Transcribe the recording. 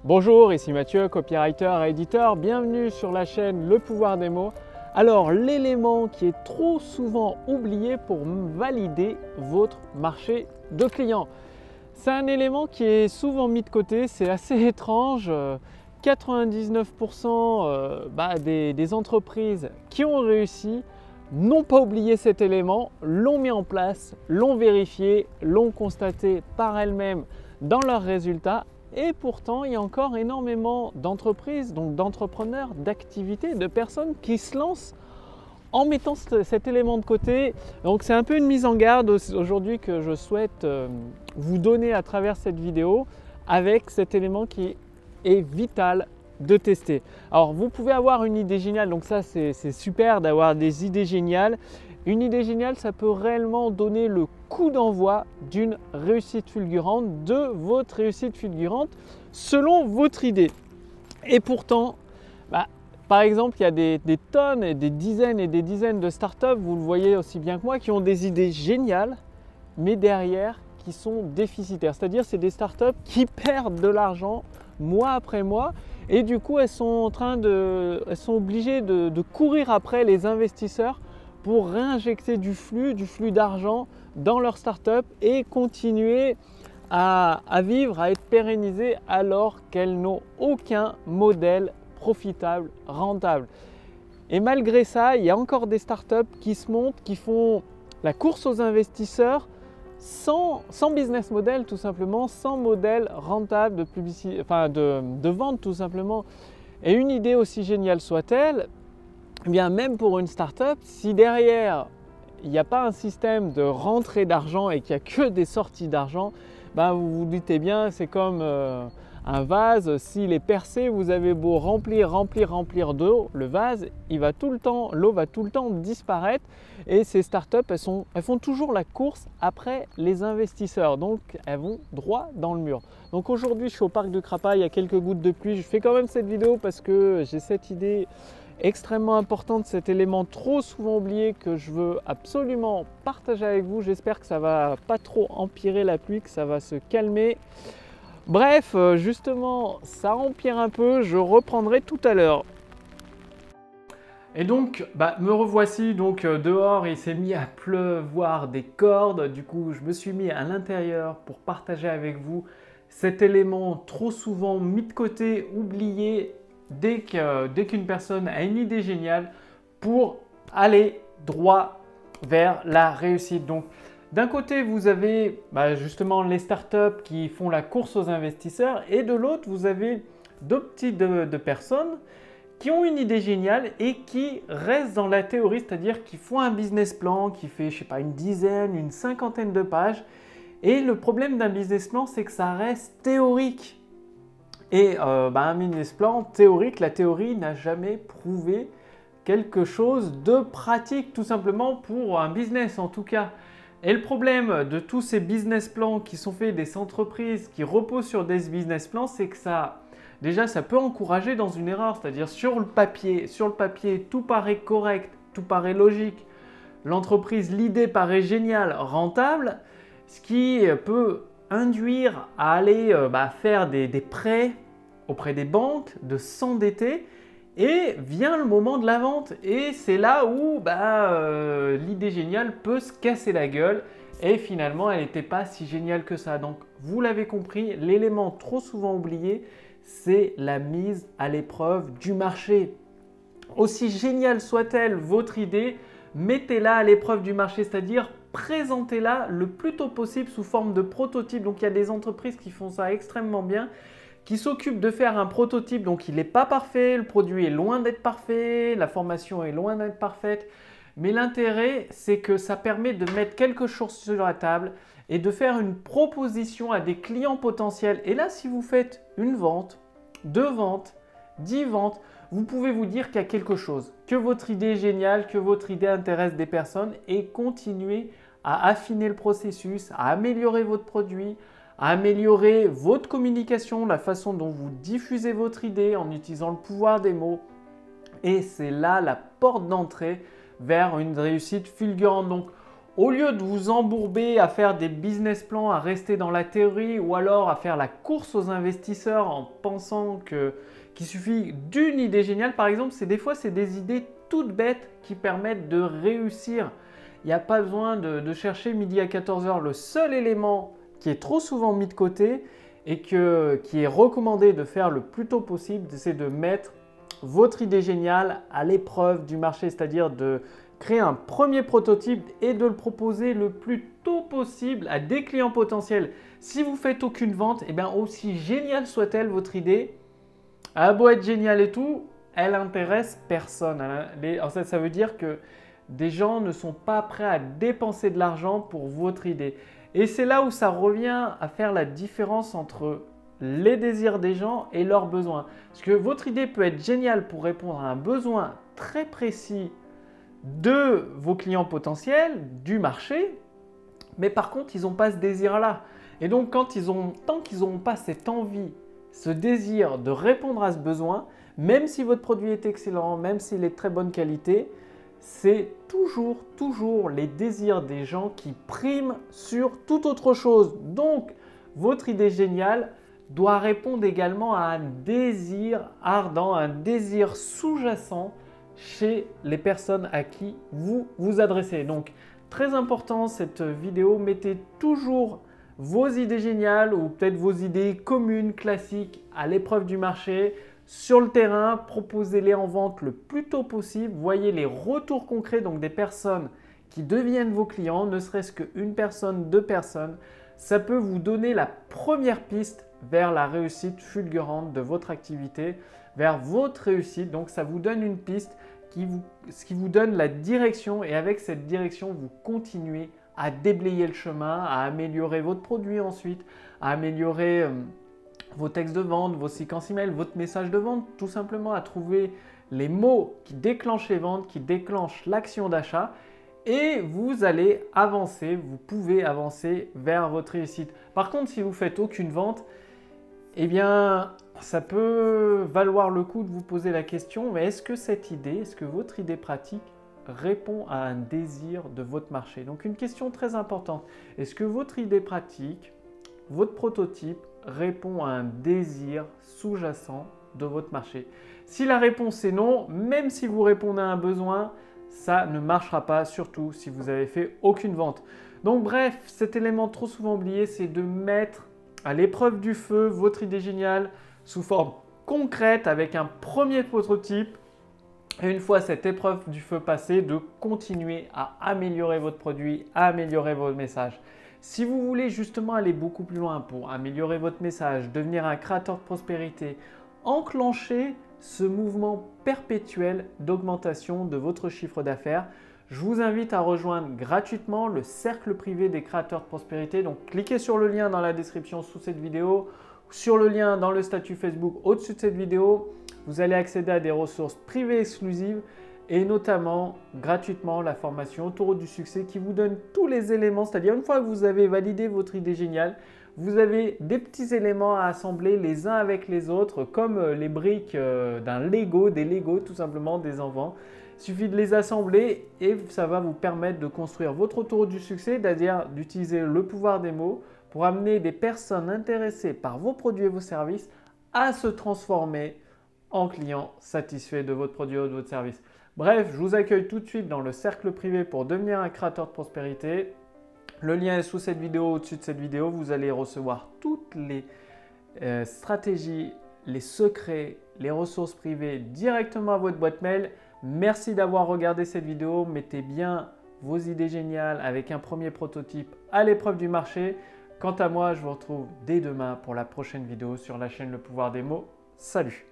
Bonjour, ici Mathieu, copywriter et éditeur. Bienvenue sur la chaîne Le Pouvoir des mots. Alors, l'élément qui est trop souvent oublié pour valider votre marché de clients. C'est un élément qui est souvent mis de côté, c'est assez étrange. 99% des entreprises qui ont réussi n'ont pas oublié cet élément, l'ont mis en place, l'ont vérifié, l'ont constaté par elles-mêmes dans leurs résultats. Et pourtant, il y a encore énormément d'entreprises, donc d'entrepreneurs, d'activités, de personnes qui se lancent en mettant cet élément de côté. Donc c'est un peu une mise en garde aujourd'hui que je souhaite vous donner à travers cette vidéo avec cet élément qui est vital de tester. Alors vous pouvez avoir une idée géniale, donc ça c'est super d'avoir des idées géniales. Une idée géniale, ça peut réellement donner le coup d'envoi d'une réussite fulgurante, de votre réussite fulgurante selon votre idée. Et pourtant, par exemple, il y a des tonnes et des dizaines de startups, vous le voyez aussi bien que moi, qui ont des idées géniales, mais derrière qui sont déficitaires. C'est-à-dire c'est des startups qui perdent de l'argent mois après mois et du coup elles sont obligées de courir après les investisseurs pour réinjecter du flux d'argent dans leur startup et continuer à vivre, à être pérennisées alors qu'elles n'ont aucun modèle profitable, rentable. Et malgré ça, il y a encore des startups qui se montent, qui font la course aux investisseurs sans business model tout simplement, sans modèle rentable de publicité, de vente tout simplement. Et une idée aussi géniale soit-elle, eh bien même pour une startup, si derrière il n'y a pas un système de rentrée d'argent et qu'il n'y a que des sorties d'argent, vous vous doutez bien, c'est comme un vase, s'il est percé, vous avez beau remplir d'eau, le vase, l'eau va tout le temps disparaître et ces startups, elles font toujours la course après les investisseurs, donc elles vont droit dans le mur. Donc aujourd'hui, je suis au parc de Crapaille, il y a quelques gouttes de pluie, je fais quand même cette vidéo parce que j'ai cette idée extrêmement importante, cet élément trop souvent oublié que je veux absolument partager avec vous. J'espère que ça va pas trop empirer la pluie, que ça va se calmer. Bref, justement, ça empire un peu, je reprendrai tout à l'heure. Et donc, me revoici donc dehors, il s'est mis à pleuvoir des cordes. Du coup, je me suis mis à l'intérieur pour partager avec vous cet élément trop souvent mis de côté, oublié, dès qu'une personne a une idée géniale pour aller droit vers la réussite. Donc, d'un côté, vous avez justement les startups qui font la course aux investisseurs et de l'autre, vous avez deux types de personnes qui ont une idée géniale et qui restent dans la théorie, c'est-à-dire qui font un business plan qui fait, je sais pas, une dizaine, une cinquantaine de pages. Et le problème d'un business plan, c'est que ça reste théorique. Et un business plan théorique, la théorie n'a jamais prouvé quelque chose de pratique, tout simplement pour un business en tout cas. Et le problème de tous ces business plans qui sont faits des entreprises qui reposent sur des business plans, c'est que ça peut encourager dans une erreur. C'est-à-dire sur le papier, tout paraît correct, tout paraît logique. L'entreprise, l'idée paraît géniale, rentable, ce qui peut induire à aller faire des prêts auprès des banques, de s'endetter et vient le moment de la vente et c'est là où l'idée géniale peut se casser la gueule et finalement elle n'était pas si géniale que ça. Donc vous l'avez compris, l'élément trop souvent oublié, c'est la mise à l'épreuve du marché. Aussi géniale soit-elle votre idée, mettez-la à l'épreuve du marché, c'est-à-dire présentez-la le plus tôt possible sous forme de prototype. Donc il y a des entreprises qui font ça extrêmement bien, qui s'occupent de faire un prototype. Donc il n'est pas parfait, le produit est loin d'être parfait, la formation est loin d'être parfaite. Mais l'intérêt, c'est que ça permet de mettre quelque chose sur la table et de faire une proposition à des clients potentiels. Et là, si vous faites une vente, 2 ventes, 10 ventes, vous pouvez vous dire qu'il y a quelque chose, que votre idée est géniale, que votre idée intéresse des personnes et continuer à affiner le processus, à améliorer votre produit, à améliorer votre communication, la façon dont vous diffusez votre idée en utilisant le pouvoir des mots. Et c'est là la porte d'entrée vers une réussite fulgurante. Donc Au lieu de vous embourber à faire des business plans, à rester dans la théorie ou alors à faire la course aux investisseurs en pensant qu'il suffit d'une idée géniale, par exemple, des fois c'est des idées toutes bêtes qui permettent de réussir. Il n'y a pas besoin de chercher midi à 14 h. Le seul élément qui est trop souvent mis de côté et qui est recommandé de faire le plus tôt possible, c'est de mettre votre idée géniale à l'épreuve du marché, c'est-à-dire de créer un premier prototype et de le proposer le plus tôt possible à des clients potentiels. Si vous ne faites aucune vente, et bien aussi géniale soit-elle votre idée, elle a beau être géniale et tout, elle intéresse personne. En fait, ça veut dire que des gens ne sont pas prêts à dépenser de l'argent pour votre idée. Et c'est là où ça revient à faire la différence entre les désirs des gens et leurs besoins. Parce que votre idée peut être géniale pour répondre à un besoin très précis de vos clients potentiels, du marché, mais par contre, ils n'ont pas ce désir-là. Et donc, tant qu'ils n'ont pas cette envie, ce désir de répondre à ce besoin, même si votre produit est excellent, même s'il est de très bonne qualité, c'est toujours les désirs des gens qui priment sur toute autre chose. Donc, votre idée géniale doit répondre également à un désir ardent, un désir sous-jacent chez les personnes à qui vous vous adressez. Donc, très important cette vidéo, mettez toujours vos idées géniales ou peut-être vos idées communes, classiques à l'épreuve du marché. Sur le terrain, proposez-les en vente le plus tôt possible. Voyez les retours concrets, donc des personnes qui deviennent vos clients, ne serait-ce qu'une personne, deux personnes. Ça peut vous donner la première piste vers la réussite fulgurante de votre activité, vers votre réussite. Donc, ça vous donne une piste ce qui vous donne la direction et avec cette direction, vous continuez à déblayer le chemin, à améliorer votre produit ensuite, à améliorer vos textes de vente, vos séquences email, votre message de vente, tout simplement à trouver les mots qui déclenchent les ventes, qui déclenchent l'action d'achat et vous allez avancer, vous pouvez avancer vers votre réussite. Par contre, si vous ne faites aucune vente, eh bien, ça peut valoir le coup de vous poser la question, mais est-ce que votre idée pratique répond à un désir de votre marché? Donc, une question très importante. Est-ce que votre idée pratique, votre prototype, répond à un désir sous-jacent de votre marché? Si la réponse est non, même si vous répondez à un besoin, ça ne marchera pas, surtout si vous n'avez fait aucune vente. Donc bref, cet élément trop souvent oublié, c'est de mettre à l'épreuve du feu votre idée géniale sous forme concrète avec un premier prototype. Et une fois cette épreuve du feu passée, de continuer à améliorer votre produit, à améliorer vos messages. Si vous voulez justement aller beaucoup plus loin pour améliorer votre message, devenir un créateur de prospérité, enclencher ce mouvement perpétuel d'augmentation de votre chiffre d'affaires, je vous invite à rejoindre gratuitement le cercle privé des créateurs de prospérité. Donc, cliquez sur le lien dans la description sous cette vidéo, sur le lien dans le statut Facebook au-dessus de cette vidéo. Vous allez accéder à des ressources privées exclusives et notamment gratuitement la formation Autoroute du succès qui vous donne tous les éléments. C'est-à-dire une fois que vous avez validé votre idée géniale, vous avez des petits éléments à assembler les uns avec les autres comme les briques d'un Lego, des Lego tout simplement, des enfants. Il suffit de les assembler et ça va vous permettre de construire votre autoroute du succès, c'est-à-dire d'utiliser le pouvoir des mots pour amener des personnes intéressées par vos produits et vos services à se transformer en clients satisfaits de votre produit ou de votre service. Bref, je vous accueille tout de suite dans le cercle privé pour devenir un créateur de prospérité. Le lien est sous cette vidéo, au-dessus de cette vidéo. Vous allez recevoir toutes les stratégies, les secrets, les ressources privées directement à votre boîte mail. Merci d'avoir regardé cette vidéo. Mettez bien vos idées géniales avec un premier prototype à l'épreuve du marché. Quant à moi, je vous retrouve dès demain pour la prochaine vidéo sur la chaîne Le Pouvoir des mots. Salut!